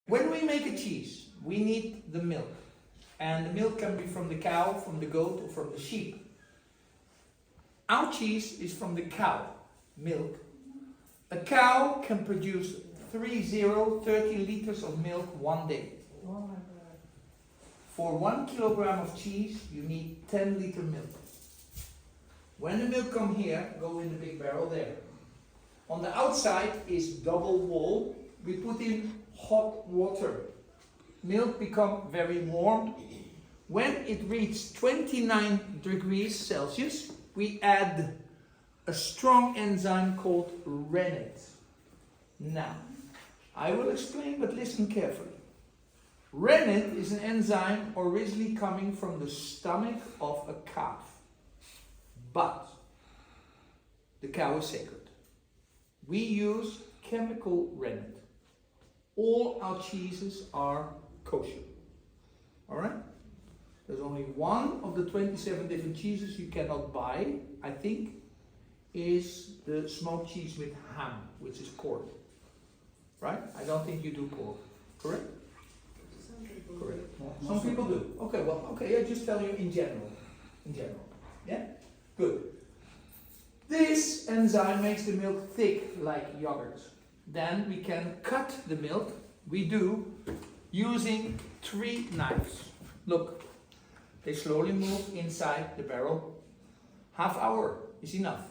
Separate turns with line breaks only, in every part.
When we make a cheese, we need the milk. And the milk can be from the cow, from the goat, or from the sheep. Our cheese is from the cow, milk. A cow can produce 30 liters of milk one day.
Oh my God.
For 1 kilogram of cheese, you need 10-liter milk. When the milk come here, go in the big barrel there. On the outside is double wall. We put in hot water. Milk become very warm. When it reaches 29 degrees Celsius, we add a strong enzyme called rennet. Now, I will explain, but listen carefully. Rennet is an enzyme originally coming from the stomach of a calf. But the cow is sacred. We use chemical rennet. All our cheeses are kosher. Alright? There's only one of the 27 different cheeses you cannot buy, I think, is the smoked cheese with ham, which is pork. Right? I don't think you do pork. Correct? Correct. Some people do. Okay, well, okay, I just tell you in general. In general. Yeah? Good. This enzyme makes the milk thick like yogurt. Then we can cut the milk. We do using 3 knives. Look, they slowly move inside the barrel. Half hour is enough.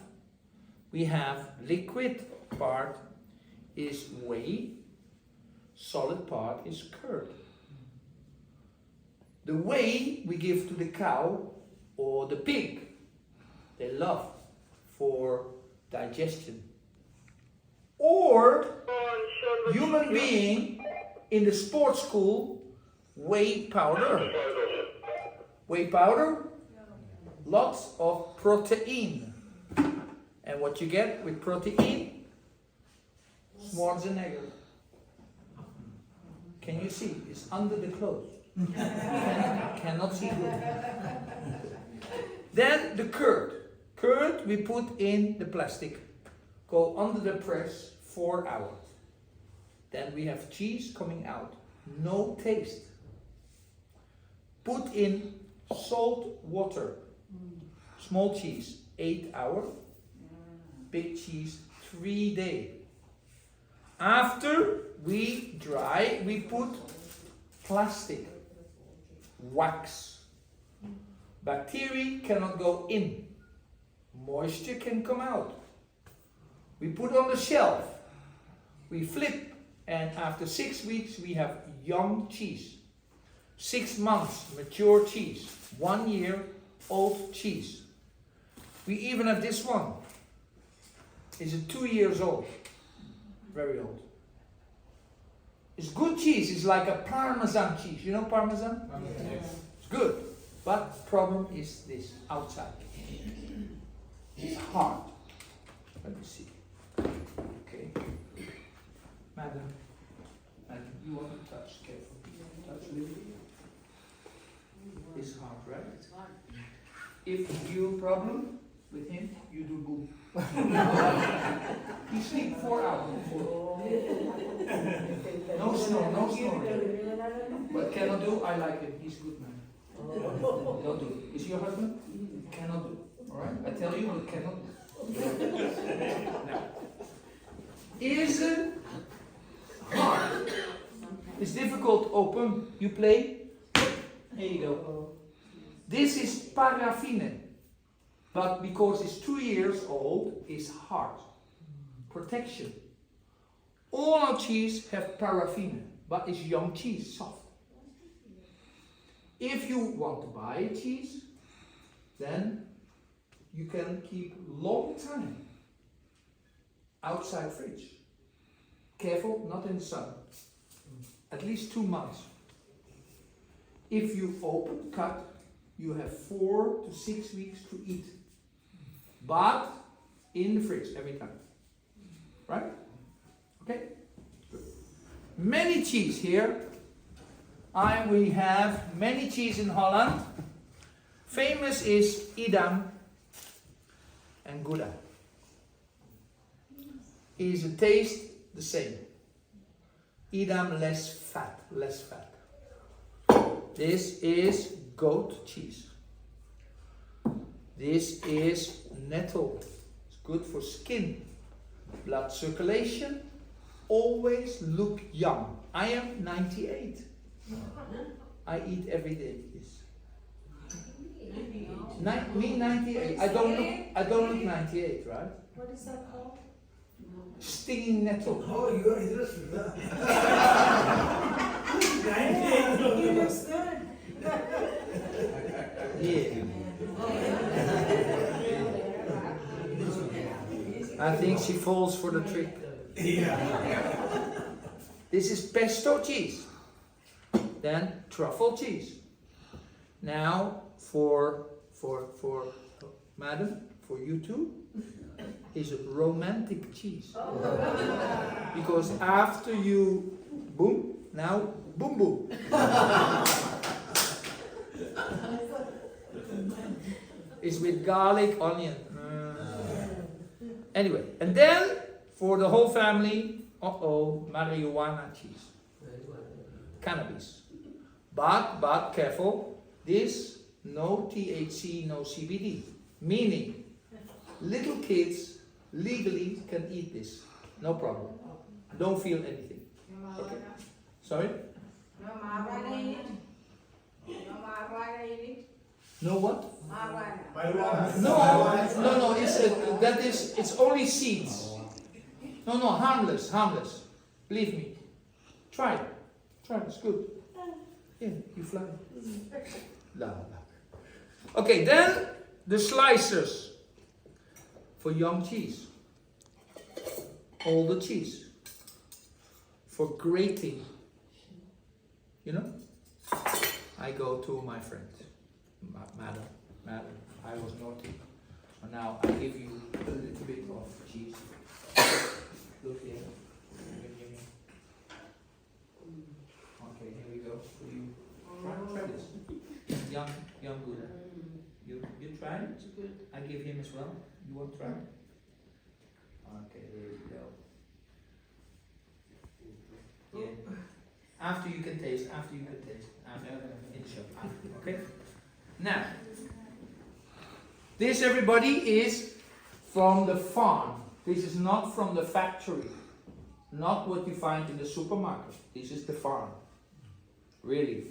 We have liquid part is whey, solid part is curd. The whey we give to the cow or the pig, they love for digestion. Or human being in the sports school, whey powder. Whey powder, lots of protein. And what you get with protein? Schwarzenegger. Can you see? It's under the clothes. Cannot see good. Then the curd. Curd we put in the plastic. Go under the press 4 hours. Then we have cheese coming out. No taste. Put in salt water. Small cheese 8 hours. Big cheese 3 days. After we dry, we put plastic, wax. Bacteria cannot go in. Moisture can come out. We put on the shelf. We flip, and after 6 weeks we have young cheese. 6 months mature cheese. 1 year old cheese. We even have this one. Is it 2 years old? Very old. It's good cheese. It's like a Parmesan cheese. You know Parmesan?
Yes.
It's good. But problem is this outside. It's hard. Let me see. Okay. Madam, you want to touch? Careful. Touch a little bit. It's hard, right? It's hard. If you problem with him, you do boom. He sleep 4 hours before. No snore, no snoring. But cannot do, I like him. He's good man. Don't do it. Is he your husband? Cannot do. Alright? I tell you, you cannot do. Now, is it hard? It's difficult to open. You play. Here you go. This is paraffin. But because it's 2 years old, it's hard. Protection. All our cheese have paraffin, but it's young cheese, soft. If you want to buy a cheese, then you can keep long time outside fridge. Careful, not in the sun. At least 2 months. If you open, cut, you have 4 to 6 weeks to eat. But in the fridge every time. Right? Okay? Good. Many cheese here. We have many cheese in Holland. Famous is Edam and Gouda. Is the taste the same? Edam less fat, less fat. This is goat cheese. This is nettle. It's good for skin, blood circulation. Always look young. I am 98. I eat every day. Yes. Me 98. I don't look 98, right?
What is that called?
Stinging nettle.
Oh, you are interested.
You looks good.
Yeah. I think she falls for the trick.
Yeah.
This is pesto cheese. Then truffle cheese. Now for madam, for you too, is romantic cheese. Because after you boom, now boom boom. It's with garlic, onion. Anyway, and then for the whole family, marijuana cheese. Cannabis. But careful, this no THC, no CBD. Meaning, little kids legally can eat this. No problem. Don't feel anything. Okay. Sorry?
No marijuana in it. No marijuana in it.
No what?
Marijuana.
No. It's only seeds. No, harmless. Believe me. Try it. It's good. Yeah, you fly. La. Okay, then the slicers for young cheese. All the cheese. For grating. You know? I go to my friend. Madam, I was naughty. And now I give you a little bit of cheese. Look here. Give me. Okay, here we go. For you. Try this. Young good. You try it? It's good. I give him as well. You want to try it? Okay, here we go. Yeah. After you can taste. After in the shop. Okay? Now, this everybody is from the farm. This is not from the factory. Not what you find in the supermarket. This is the farm. Really.